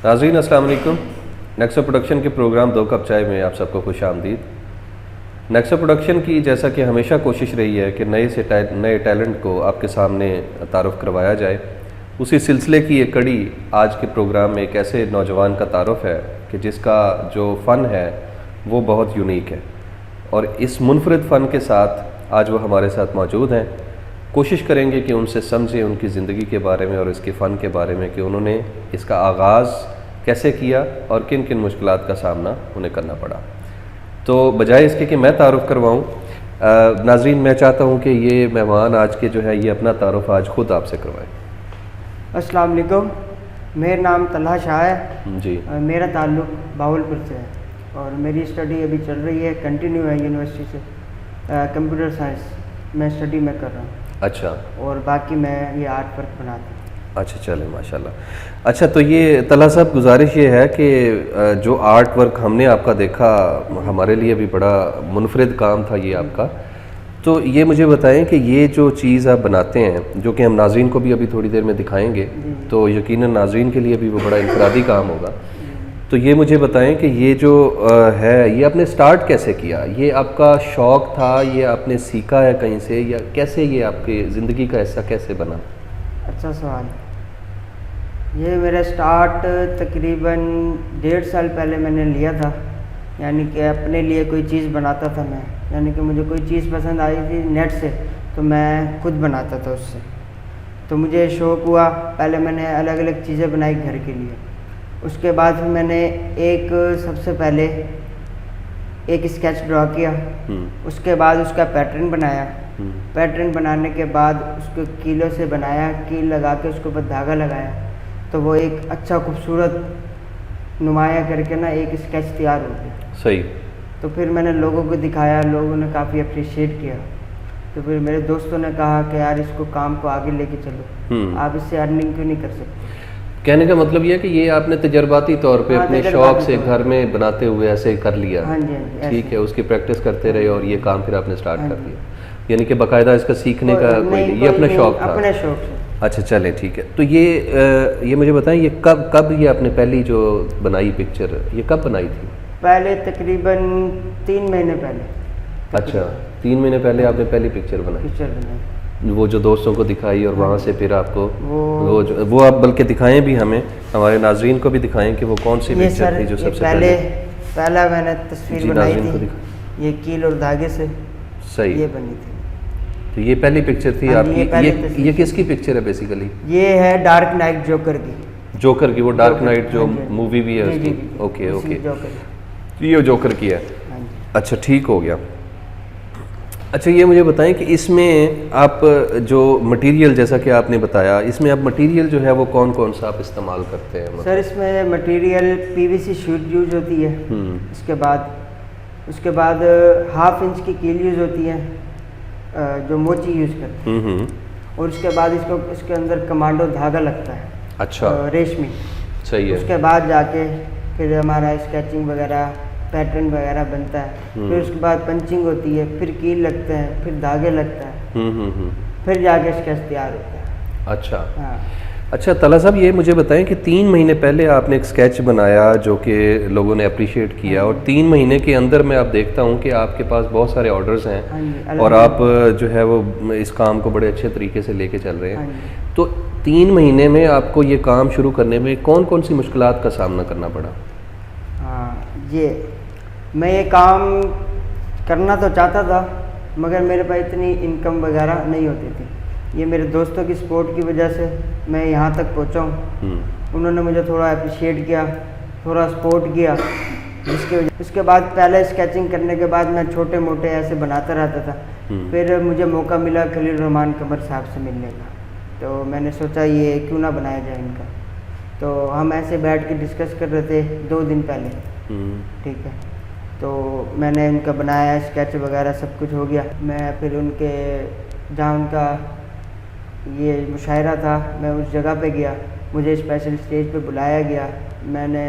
नाज़रीन अस्सलाम वालेकुम। नेक्सो प्रोडक्शन के प्रोग्राम दो कप चाय में आप सबको खुश आमदीद। नेक्सो प्रोडक्शन की जैसा कि हमेशा कोशिश रही है कि नए टैलेंट को आपके सामने तारुफ़ करवाया जाए, उसी सिलसिले की एक कड़ी आज के प्रोग्राम में एक ऐसे नौजवान का तारुफ़ है कि जिसका जो फ़न है वो बहुत यूनिक है और इस मुनफरिद फ़न के साथ आज वो हमारे साथ मौजूद हैं। कोशिश करेंगे कि उनसे समझें उनकी ज़िंदगी के बारे में और इसके फ़न के बारे में कि उन्होंने इसका आगाज़ कैसे किया और किन किन मुश्किलात का सामना उन्हें करना पड़ा। तो बजाय इसके कि मैं तारुफ़ करवाऊँ, नाज़रीन मैं चाहता हूँ कि ये मेहमान आज के जो है ये अपना तारुफ़ आज ख़ुद आपसे करवाएँ। अस्सलाम वालेकुम, मेरा नाम तलहा शाह है जी। मेरा ताल्लुक़ बावलपुर से है और मेरी स्टडी अभी चल रही है, कंटिन्यू है यूनिवर्सिटी से। कंप्यूटर साइंस मैं स्टडी में कर रहा हूँ। अच्छा। और बाकी मैं ये आर्ट वर्क बनाता हूँ। अच्छा चले माशाल्लाह। अच्छा तो ये तलहा साहब गुजारिश ये है कि जो आर्ट वर्क हमने आपका देखा हमारे लिए भी बड़ा मुनफरिद काम था ये आपका। तो ये मुझे बताएं कि ये जो चीज़ आप बनाते हैं जो कि हम नाज़रीन को भी अभी थोड़ी देर में दिखाएंगे, तो यकीनन नाज़रीन के लिए भी वो बड़ा इनफरादी काम होगा। तो ये मुझे बताएं कि ये जो है ये आपने स्टार्ट कैसे किया? ये आपका शौक़ था, ये आपने सीखा है कहीं से, या कैसे ये आपकी ज़िंदगी का हिस्सा कैसे बना? अच्छा सवाल। ये मेरा स्टार्ट तकरीबन 1.5 साल पहले मैंने लिया था, यानी कि अपने लिए कोई चीज़ बनाता था मैं, यानी कि मुझे कोई चीज़ पसंद आई थी नेट से तो मैं खुद बनाता था उससे। तो मुझे शौक़ हुआ, पहले मैंने अलग अलग चीज़ें बनाई घर के लिए। उसके बाद फिर मैंने सबसे पहले एक स्केच ड्रॉ किया, उसके बाद उसका पैटर्न बनाया। पैटर्न बनाने के बाद उसको कीलों से बनाया, कील लगा के उसके ऊपर धागा लगाया, तो वो एक अच्छा खूबसूरत नुमाया करके ना एक स्केच तैयार हो गया। सही। तो फिर मैंने लोगों को दिखाया, लोगों ने काफ़ी अप्रिशिएट किया। तो फिर मेरे दोस्तों ने कहा कि यार इसको काम को आगे लेके चलो, आप इससे अर्निंग क्यों नहीं कर सकते। कहने का मतलब ये है कि ये आपने तजर्बाती तौर पे अपने शौक़ से घर में बनाते हुए ऐसे कर लिया। हाँ जी, हाँ जी। ठीक है, उसकी प्रैक्टिस करते रहे और ये काम फिर आपने स्टार्ट कर दिया, यानी कि बाकायदा इसका सीखने का कोई नहीं, ये अपना शौक़ था। अपने शौक़ से। अच्छा चले ठीक है। तो ये मुझे बताएं ये कब ये आपने पहली जो बनाई पिक्चर ये कब बनाई थी? पहले तकरीबन 3 महीने पहले। अच्छा 3 महीने पहले आपने पहली पिक्चर बनाई, वो जो दोस्तों को दिखाई और वहाँ से फिर आपको वो आप बल्कि दिखाएं भी, हमें हमारे नाजरीन को भी दिखाएं कि वो कौन सी पिक्चर थी जो सबसे पहला मैंने तस्वीर बनाई थी, ये कील और धागे से। सही। ये बनी थी। तो ये पहली पिक्चर थी आपकी। ये किसकी पिक्चर है बेसिकली? ये है डार्क नाइट जोकर की। जोकर की, वो डार्क नाइट जो मूवी भी है उसकी। ओके ओके, ये जोकर की है। अच्छा ठीक हो गया। अच्छा ये मुझे बताएं कि इसमें आप जो मटेरियल जैसा कि आपने बताया, इसमें आप मटेरियल जो है वो कौन कौन सा आप इस्तेमाल करते हैं? सर इसमें मटेरियल पीवीसी शीट यूज होती है। उसके बाद 1/2 इंच की कील यूज होती है जो मोची यूज करते हैं। और उसके बाद इसके अंदर कमांडो धागा लगता है। अच्छा। रेशमी। सही है। उसके बाद जाके फिर हमारा स्केचिंग वगैरह पैटर्न वगैरह बनता है। फिर उसके बाद पंचिंग होती है, फिर कील लगते हैं, फिर धागे लगता है, फिर जाके स्केच तैयार होता है। अच्छा। हाँ। अच्छा तलहा साहब ये मुझे बताएं कि 3 महीने पहले आपने एक स्केच बनाया जो कि लोगों ने अप्रिशिएट किया, और 3 महीने के अंदर मैं आप देखता हूँ कि आपके पास बहुत सारे ऑर्डर्स हैं और आप जो है वो इस काम को बड़े अच्छे तरीके से लेके चल रहे हैं। तो 3 महीने में आपको ये काम शुरू करने में कौन कौन सी मुश्किलात का सामना करना पड़ा? हाँ, मैं ये काम करना तो चाहता था मगर मेरे पास इतनी इनकम वगैरह नहीं होती थी। ये मेरे दोस्तों की सपोर्ट की वजह से मैं यहाँ तक पहुँचा हूँ। उन्होंने मुझे थोड़ा अप्रिशिएट किया, थोड़ा सपोर्ट किया, जिसके वजह उसके बाद पहले स्केचिंग करने के बाद मैं छोटे मोटे ऐसे बनाता रहता था। फिर मुझे मौका मिला खलील रहमान कमर साहब से मिलने का, तो मैंने सोचा ये क्यों ना बनाया जाए इनका। तो हम ऐसे बैठ के डिस्कस कर रहे थे 2 दिन पहले। ठीक है, तो मैंने इनका बनाया, स्केच वगैरह सब कुछ हो गया। मैं फिर उनके जहाँ उनका ये मुशायरा था मैं उस जगह पे गया, मुझे स्पेशल स्टेज पे बुलाया गया। मैंने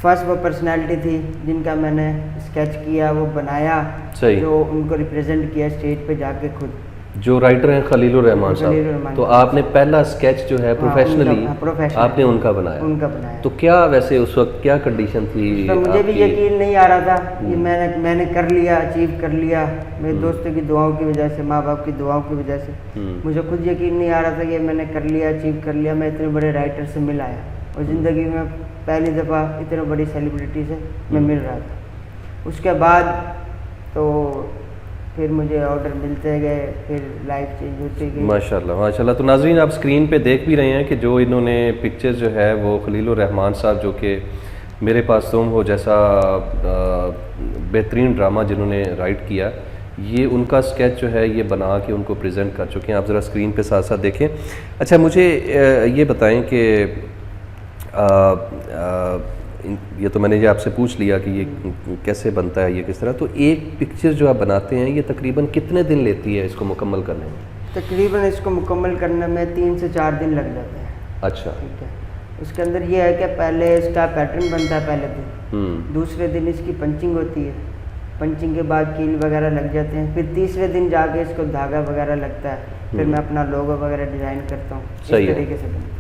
फर्स्ट वो पर्सनालिटी थी जिनका मैंने स्केच किया, वो बनाया, जो उनको रिप्रेजेंट किया स्टेज पे जाके खुद। जो राइटर हैं खलीलुर रहमान खलीलुर साहब, रहमान तो साहब। आपने पहला स्केच जो है प्रोफेशनली प्रोफेशनल आपने उनका बनाया। उनका बनाया। तो क्या वैसे उस वक्त क्या कंडीशन थी तो मुझे भी आपकी? यकीन नहीं आ रहा था कि मैंने कर लिया, अचीव कर लिया, मेरे दोस्तों की दुआओं की वजह से, माँ बाप की दुआओं की वजह से मुझे खुद यकीन नहीं आ रहा था कि मैंने कर लिया, अचीव कर लिया, मैं इतने बड़े राइटर से मिल आया और ज़िंदगी में पहली दफ़ा इतने बड़ी सेलिब्रिटी से मैं मिल रहा था। उसके बाद तो फिर मुझे ऑर्डर मिलते गए, फिर लाइफ चेंज होती गई। माशाल्लाह माशाल्लाह। तो नाज़रीन आप स्क्रीन पे देख भी रहे हैं कि जो इन्होंने पिक्चर जो है वो खलीलुर रहमान साहब, जो कि मेरे पास तुम हो जैसा बेहतरीन ड्रामा जिन्होंने राइट किया, ये उनका स्केच जो है ये बना के उनको प्रेजेंट कर चुके हैं। आप ज़रा स्क्रीन पे साथ साथ देखें। अच्छा मुझे ये बताएं कि ये तो मैंने ये आपसे पूछ लिया कि ये कैसे बनता है, ये किस तरह, तो एक पिक्चर जो आप बनाते हैं ये तकरीबन कितने दिन लेती है इसको मुकम्मल करने में? तकरीबन इसको मुकम्मल करने में 3 से 4 दिन लग जाते हैं। अच्छा ठीक है। उसके अंदर ये है कि पहले इसका पैटर्न बनता है पहले दिन, दूसरे दिन इसकी पंचिंग होती है, पंचिंग के बाद कील वगैरह लग जाते हैं, फिर तीसरे दिन जाके इसको धागा वगैरह लगता है, फिर मैं अपना लोगो वगैरह डिज़ाइन करता हूँ। सही इस है। तरीके से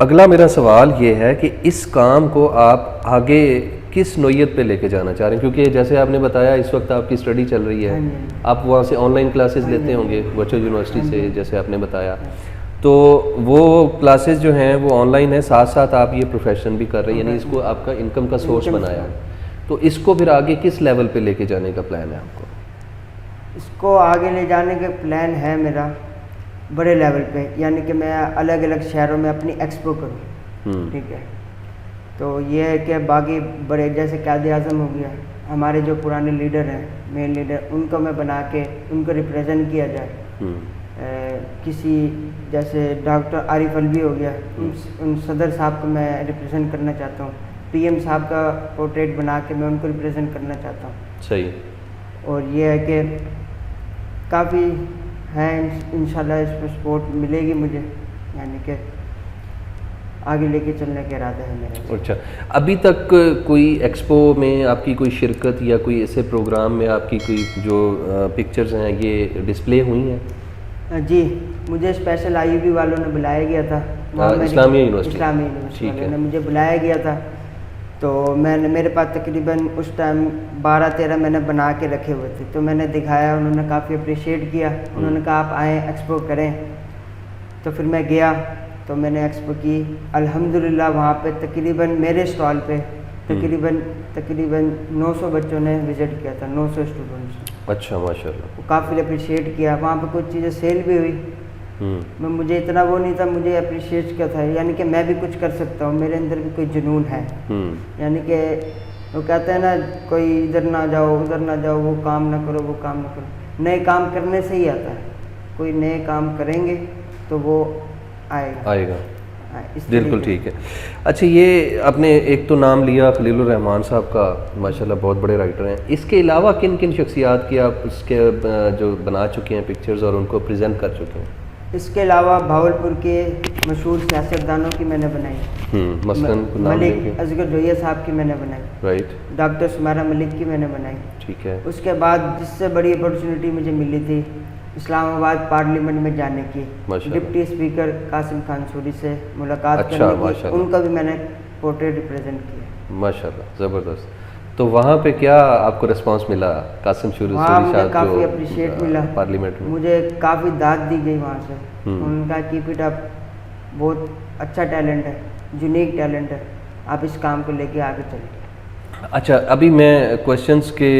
अगला मेरा सवाल ये है कि इस काम को आप आगे किस नोयत पे लेके जाना चाह रहे हैं? क्योंकि जैसे आपने बताया इस वक्त आपकी स्टडी चल रही है, हाँ जी। आप वहाँ से ऑनलाइन क्लासेस लेते होंगे वर्चुअल यूनिवर्सिटी से, जैसे आपने बताया, तो वो क्लासेस जो हैं वो ऑनलाइन है, साथ साथ आप ये प्रोफेशन भी कर रहे हैं, यानी इसको आपका इनकम का सोर्स बनाया है। तो इसको फिर आगे किस लेवल पे लेके जाने का प्लान है आपको? इसको आगे ले जाने का प्लान है मेरा बड़े लेवल पे, यानी कि मैं अलग अलग शहरों में अपनी एक्सपो करूँ। ठीक है। तो ये है कि बाकी बड़े जैसे कायद आज़म हो गया, हमारे जो पुराने लीडर हैं, मेन लीडर, उनको मैं बना के उनको रिप्रेजेंट किया जाए। किसी जैसे डॉक्टर आरिफ अलवी हो गया, उन सदर साहब को मैं रिप्रेजेंट करना चाहता हूँ। पीएम साहब का पोर्ट्रेट बना के मैं उनको रिप्रेजेंट करना चाहता हूँ। सही। और ये है कि काफ़ी है, इंशाल्लाह इस पर सपोर्ट मिलेगी मुझे, यानी कि आगे लेके चलने का इरादा है मेरा। अच्छा, अभी तक कोई एक्सपो में आपकी कोई शिरकत या कोई ऐसे प्रोग्राम में आपकी कोई जो पिक्चर्स हैं ये डिस्प्ले हुई हैं? जी, मुझे स्पेशल आईयूबी वालों ने बुलाया गया था, इस्लामिया यूनिवर्सिटी वालों ने मुझे बुलाया गया था। तो मेरे पास तकरीबन उस टाइम 12-13 मैंने बना के रखे हुए थे, तो मैंने दिखाया, उन्होंने काफ़ी अप्रिशिएट किया। उन्होंने कहा आप आएँ एक्सपो करें, तो फिर मैं गया, तो मैंने एक्सपो की। अल्हम्दुलिल्लाह वहाँ पे तकरीबन मेरे स्टॉल पे तकरीबन 900 बच्चों ने विज़िट किया था, 900 स्टूडेंट्स। अच्छा माशाल्लाह। वो काफ़ी अप्रिशिएट किया। वहाँ पे कुछ चीज़ें सेल भी हुई। मैं मुझे इतना वो नहीं था, मुझे अप्रिशिएट किया था, यानी कि मैं भी कुछ कर सकता हूँ, मेरे अंदर भी कोई जुनून है। यानी कि वो कहते हैं ना, कोई इधर ना जाओ उधर ना जाओ, वो काम ना करो वो काम ना करो, नए काम करने से ही आता है। कोई नए काम करेंगे तो वो आएगा। बिल्कुल ठीक है। अच्छा, ये आपने एक तो नाम लिया खलीलुर रहमान साहब का, माशाल्लाह बहुत बड़े राइटर हैं। इसके अलावा किन किन शख्सियात की आप उसके जो बना चुके हैं पिक्चर्स और उनको प्रेजेंट कर चुके हैं? इसके अलावा भावलपुर के मशहूर सियासतदानों की मैंने बनाई। मसलन मलिक असगर जोया साहब की मैंने बनाई। राइट। डॉक्टर सुमारा मलिक की मैंने बनाई। ठीक है। उसके बाद जिससे बड़ी अपॉर्चुनिटी मुझे मिली थी इस्लामाबाद पार्लियामेंट में जाने की, डिप्टी स्पीकर कासिम खान सूरी से मुलाकात करने की, उनका भी मैंने पोर्ट्रेट रिप्रेजेंट किया। माशाल्लाह, ज़बरदस्त। तो वहाँ पे क्या आपको रिस्पांस मिला कासिम सूरी साहब? काफ़ी अप्रिशिएट मिला पार्लियामेंट में, मुझे काफ़ी दाद दी गई वहाँ से। उनका कीप इट अप, बहुत अच्छा टैलेंट है, यूनिक टैलेंट है, आप इस काम को लेके आगे चलें। अच्छा, अभी मैं क्वेश्चंस के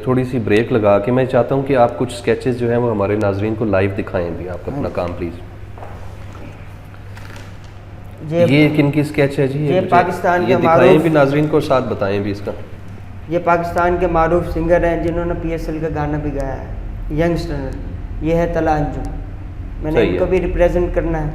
थोड़ी सी ब्रेक लगा के मैं चाहता हूँ कि आप कुछ स्केचेस जो हैं वो हमारे नाजरीन को लाइव दिखाएं भी, आप अपना काम प्लीज़। ये किन की स्केच है जी? ये पाकिस्तान के दिखाएं भी नाजरीन को, साथ बताएं भी इसका। ये पाकिस्तान के मारूफ सिंगर हैं जिन्होंने PSL का गाना भी गाया है, यंगस्टर। ये है तला अंजुम, मैंने इनको भी रिप्रेजेंट करना है।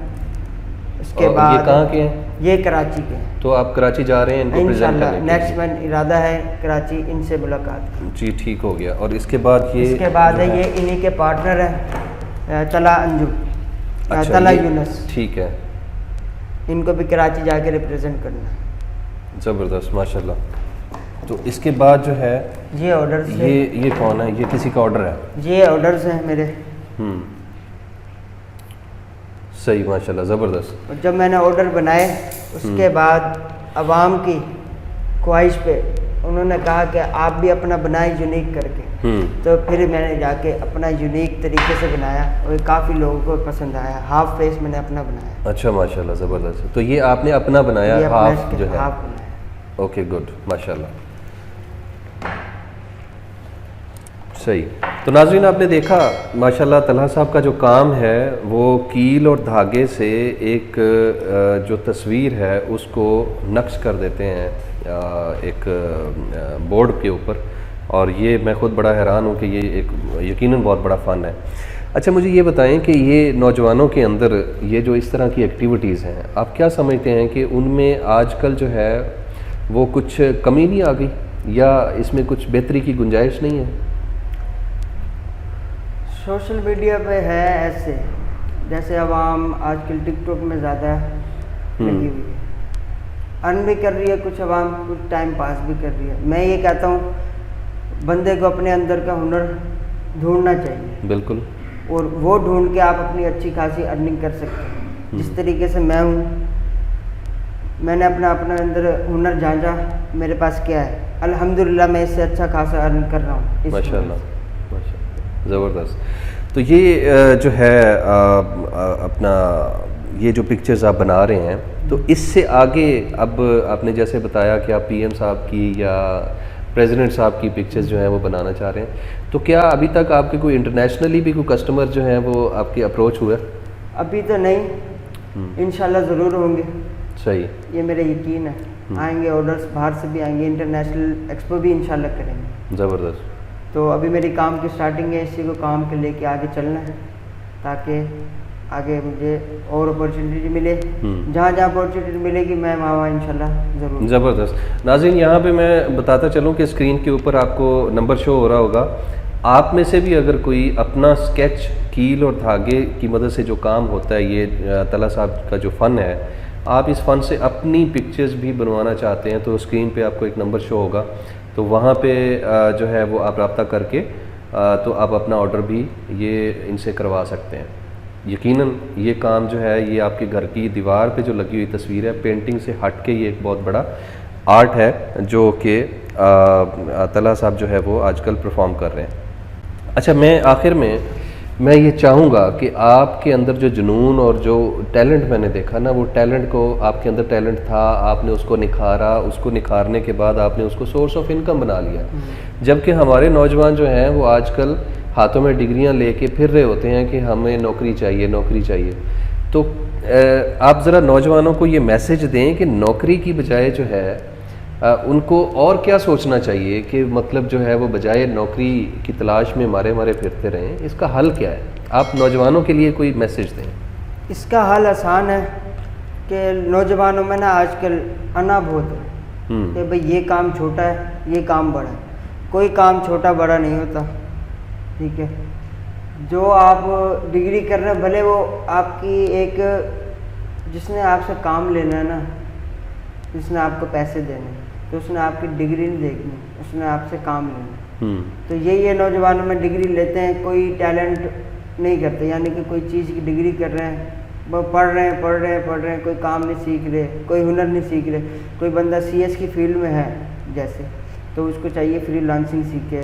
उसके बाद ये कहाँ के हैं? ये कराची के हैं। तो आप कराची जा रहे हैं इनको प्रेजेंट करने? नेक्स्ट मंथ इरादा है कराची इनसे मुलाकात। जी ठीक हो गया। और इसके बाद इसके बाद है ये इन्हीं के पार्टनर है तला अंजुम, तला यूनस। ठीक है। इनको भी कराची जाके रिप्रेजेंट करना है। ज़बरदस्त, माशाल्लाह। तो इसके बाद जो है ये ऑर्डर्स है। ये कौन है? ये किसी का ऑर्डर है? ये ऑर्डर्स हैं मेरे। सही, माशाल्लाह, ज़बरदस्त। और जब मैंने ऑर्डर बनाए उसके बाद आवाम की ख्वाहिश पे उन्होंने कहा कि आप भी अपना बनाए यूनिक करके, तो फिर मैंने जाके अपना यूनिक तरीके से बनाया और काफ़ी लोगों को पसंद आया। हाफ फेस मैंने अपना बनाया। अच्छा, माशाल्लाह, ज़बरदस्त। तो ये आपने अपना बनाया, ये अपना हाफ जो है? हाफ बनाया। ओके, गुड, माशाल्लाह, सही। तो नाज़रीन, आपने देखा माशाल्लाह तलहा साहब का जो काम है वो कील और धागे से एक जो तस्वीर है उसको नक्श कर देते हैं एक बोर्ड के ऊपर, और ये मैं ख़ुद बड़ा हैरान हूँ कि ये एक यकीनन बहुत बड़ा फ़न है। अच्छा, मुझे ये बताएं कि ये नौजवानों के अंदर ये जो इस तरह की एक्टिविटीज़ हैं, आप क्या समझते हैं कि उनमें आजकल जो है वो कुछ कमी नहीं आ गई, या इसमें कुछ बेहतरी की गुंजाइश नहीं है? सोशल मीडिया पे है ऐसे, जैसे अवाम आजकल टिकटॉक में ज़्यादा लगी हुई है, अर्न भी कर रही है कुछ अवाम, कुछ टाइम पास भी कर रही है। मैं ये कहता हूँ बंदे को अपने अंदर का हुनर ढूंढना चाहिए। बिल्कुल। और वो ढूंढ के आप अपनी अच्छी खासी अर्निंग कर सकते हैं। जिस तरीके से मैं हूँ, मैंने अपना अंदर हुनर झांझा, मेरे पास क्या है, अल्हम्दुलिल्लाह मैं इससे अच्छा खासा अर्न कर रहा हूँ। माशाल्लाह, ज़बरदस्त। तो ये जो है अपना ये जो पिक्चर्स आप बना रहे हैं, तो इससे आगे अब आपने जैसे बताया कि आप पीएम साहब की या प्रेसिडेंट साहब की पिक्चर्स जो हैं वो बनाना चाह रहे हैं, तो क्या अभी तक आपके कोई इंटरनेशनली भी कोई कस्टमर जो हैं वो आपके अप्रोच हुए? अभी तो नहीं, इंशाल्लाह ज़रूर होंगे। सही, ये मेरा यकीन है, आएंगे ऑर्डर्स, बाहर से भी आएंगे, इंटरनेशनल एक्सपो भी इंशाल्लाह करेंगे। ज़बरदस्त। तो अभी मेरी काम की स्टार्टिंग है, इसी को काम के लेके आगे चलना है ताकि आगे मुझे और अपॉर्चुनिटी मिले। जहाँ जहाँ अपॉर्चुनिटी मिलेगी मैं वहाँ इंशाल्लाह ज़रूर। ज़बरदस्त। नाज़रीन, यहाँ पे मैं बताता चलूँ कि स्क्रीन के ऊपर आपको नंबर शो हो रहा होगा। आप में से भी अगर कोई अपना स्केच कील और धागे की मदद से जो काम होता है, ये तलहा साहब का जो फ़न है, आप इस फ़न से अपनी पिक्चर्स भी बनवाना चाहते हैं, तो स्क्रीन पे आपको एक नंबर शो होगा, तो वहाँ पे जो है वो आप रब्ता करके तो आप अपना ऑर्डर भी ये इनसे करवा सकते हैं। यकीनन ये काम जो है ये आपके घर की दीवार पे जो लगी हुई तस्वीर है, पेंटिंग से हट के ये एक बहुत बड़ा आर्ट है जो कि तलहा साहब जो है वो आजकल परफॉर्म कर रहे हैं। अच्छा, मैं आखिर में मैं ये चाहूँगा कि आपके अंदर जो जुनून और जो टैलेंट मैंने देखा ना, वो टैलेंट को, आपके अंदर टैलेंट था, आपने उसको निखारा, उसको निखारने के बाद आपने उसको सोर्स ऑफ इनकम बना लिया। जबकि हमारे नौजवान जो हैं वो आजकल हाथों में डिग्रियां लेके फिर रहे होते हैं कि हमें नौकरी चाहिए, नौकरी चाहिए। तो आप ज़रा नौजवानों को ये मैसेज दें कि नौकरी की बजाय जो है उनको और क्या सोचना चाहिए, कि मतलब जो है वो बजाय नौकरी की तलाश में मारे मारे फिरते रहें, इसका हल क्या है? आप नौजवानों के लिए कोई मैसेज दें। इसका हल आसान है कि नौजवानों में ना आजकल अना बहुत है कि भाई ये काम छोटा है, ये काम बड़ा है। कोई काम छोटा बड़ा नहीं होता, ठीक है। जो आप डिग्री कर रहे हैं, भले वो आपकी एक, जिसने आपसे काम लेना है ना, जिसने आपको पैसे देने, तो उसने आपकी डिग्री नहीं देखनी, उसने आपसे काम लेना। तो ये नौजवानों में डिग्री लेते हैं, कोई टैलेंट नहीं करते, यानी कि कोई चीज़ की डिग्री कर रहे हैं, वो पढ़ रहे हैं, कोई काम नहीं सीख रहे, कोई हुनर नहीं सीख रहे। कोई बंदा CS की फील्ड में है जैसे, तो उसको चाहिए फ्रीलांसिंग सीखे,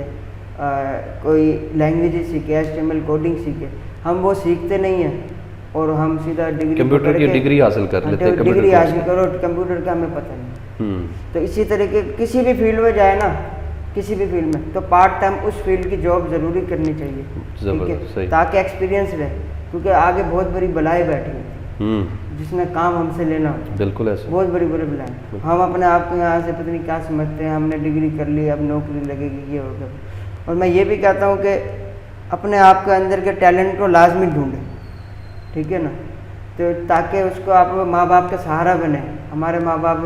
कोई लैंग्वेज सीखे, HTML कोडिंग सीखे। हम वो सीखते नहीं हैं और हम सीधा डिग्री, कंप्यूटर की डिग्री हासिल कर लेते हैं। डिग्री हासिल करो, कंप्यूटर का हमें पता नहीं। तो इसी तरीके किसी भी फील्ड में जाए ना, किसी भी फील्ड में, तो पार्ट टाइम उस फील्ड की जॉब ज़रूरी करनी चाहिए, ठीक है, ताकि एक्सपीरियंस रहे, क्योंकि आगे बहुत बड़ी बलाएं बैठी हैं जिसने काम हमसे लेना होता है। बिल्कुल ऐसे, बहुत बड़ी बलाएं। हम अपने आप को यहाँ से पता नहीं क्या समझते हैं, हमने डिग्री कर ली, अब नौकरी लगेगी, ये होगा। और मैं ये भी कहता हूँ कि अपने आप के अंदर के टैलेंट को लाजमी ढूंढें, ठीक है ना, तो ताकि उसको आप माँ बाप का सहारा बने। हमारे माँ बाप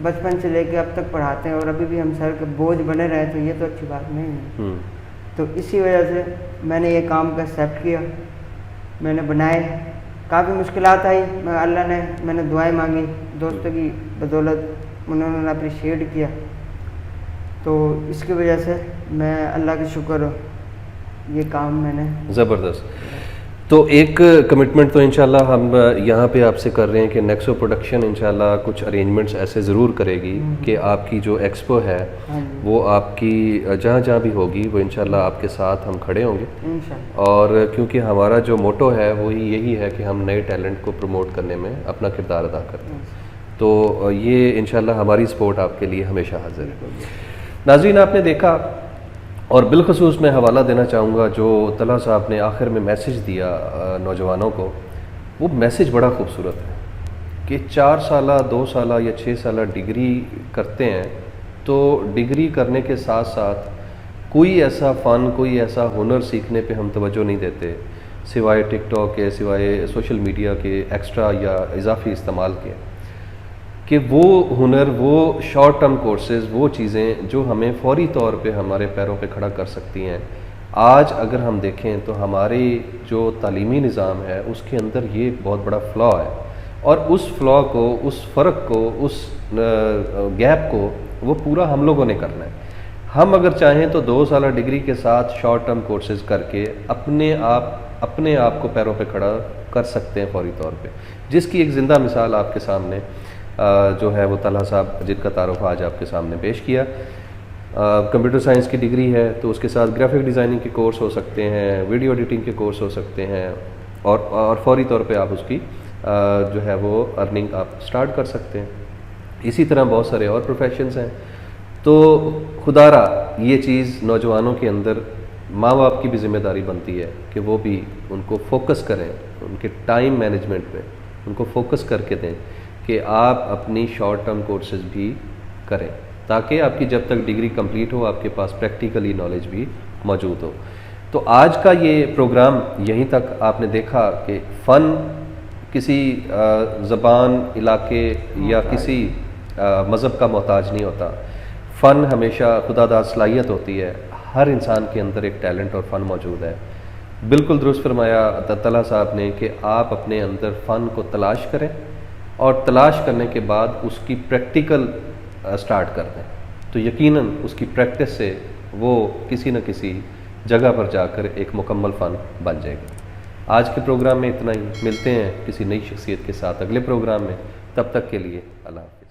बचपन से लेके अब तक पढ़ाते हैं और अभी भी हम सर के बोझ बने रहे, तो ये तो अच्छी बात नहीं है। तो इसी वजह से मैंने ये काम का एक्सेप्ट किया, मैंने बनाए। काफ़ी मुश्किलात आई, मैंने दुआएं मांगी, दोस्तों की बदौलत उन्होंने अप्रिशिएट किया, तो इसकी वजह से मैं अल्लाह के शुक्र ये काम मैंने ज़बरदस्त। तो एक कमिटमेंट तो इंशाल्लाह हम यहाँ पे आपसे कर रहे हैं कि नेक्सो प्रोडक्शन इंशाल्लाह कुछ अरेंजमेंट्स ऐसे ज़रूर करेगी कि आपकी जो एक्सपो है हाँ जी वो आपकी जहाँ जहाँ भी होगी वो इंशाल्लाह आपके साथ हम खड़े होंगे। इंशाल्लाह। और क्योंकि हमारा जो मोटो है वो यही है कि हम नए टैलेंट को प्रमोट करने में अपना किरदार अदा करते हैं, तो ये इंशाल्लाह हमारी सपोर्ट आपके लिए हमेशा हाजिर है। नाज़रीन, आपने देखा, और बिलखसूस मैं हवाला देना चाहूँगा जो तलहा साहब ने आखिर में मैसेज दिया नौजवानों को, वो मैसेज बड़ा खूबसूरत है कि 4 साल 2 साल या 6 साल डिग्री करते हैं तो डिग्री करने के साथ साथ कोई ऐसा फ़न, कोई ऐसा हुनर सीखने पे हम तवज्जो नहीं देते सिवाय टिकटॉक के, सिवाय सोशल मीडिया के एक्स्ट्रा या इजाफी इस्तेमाल के, कि वो हुनर, वो शॉर्ट टर्म कोर्सेज़, वो चीज़ें जो हमें फ़ौरी तौर पे हमारे पैरों पे खड़ा कर सकती हैं। आज अगर हम देखें तो हमारे जो तालीमी निज़ाम है उसके अंदर ये एक बहुत बड़ा फ़्लॉ है, और उस फ़्लॉ को, उस फ़र्क को, उस गैप को वो पूरा हम लोगों ने करना है। हम अगर चाहें तो 2 साल डिग्री के साथ शॉर्ट टर्म कोर्सेज़ करके अपने आप को पैरों पे खड़ा कर सकते हैं फ़ौरी तौर पे, जिसकी एक ज़िंदा मिसाल आपके सामने जो है वो तलहा साहब जिनका तारुफ आज आपके सामने पेश किया। कंप्यूटर साइंस की डिग्री है तो उसके साथ ग्राफिक डिज़ाइनिंग के कोर्स हो सकते हैं, वीडियो एडिटिंग के कोर्स हो सकते हैं, और फ़ौरी तौर पे आप उसकी जो है वो अर्निंग आप स्टार्ट कर सकते हैं। इसी तरह बहुत सारे और प्रोफेशंस हैं। तो खुदारा ये चीज़ नौजवानों के अंदर माँ बाप की भी ज़िम्मेदारी बनती है कि वो भी उनको फोकस करें, उनके टाइम मैनेजमेंट पे उनको फोकस करके दें कि आप अपनी शॉर्ट टर्म कोर्सेज भी करें, ताकि आपकी जब तक डिग्री कंप्लीट हो आपके पास प्रैक्टिकली नॉलेज भी मौजूद हो। तो आज का ये प्रोग्राम यहीं तक। आपने देखा कि फ़न किसी ज़बान, इलाके या किसी मज़हब का मोहताज नहीं होता। फ़न हमेशा खुदादाद सलाहियत होती है, हर इंसान के अंदर एक टैलेंट और फ़न मौजूद है। बिल्कुल दुरुस्त फरमाया तलहा साहब ने कि आप अपने अंदर फ़न को तलाश करें और तलाश करने के बाद उसकी प्रैक्टिकल स्टार्ट कर दें, तो यकीनन उसकी प्रैक्टिस से वो किसी न किसी जगह पर जाकर एक मुकम्मल फ़न बन जाएगा। आज के प्रोग्राम में इतना ही। मिलते हैं किसी नई शख्सियत के साथ अगले प्रोग्राम में। तब तक के लिए अल्लाह।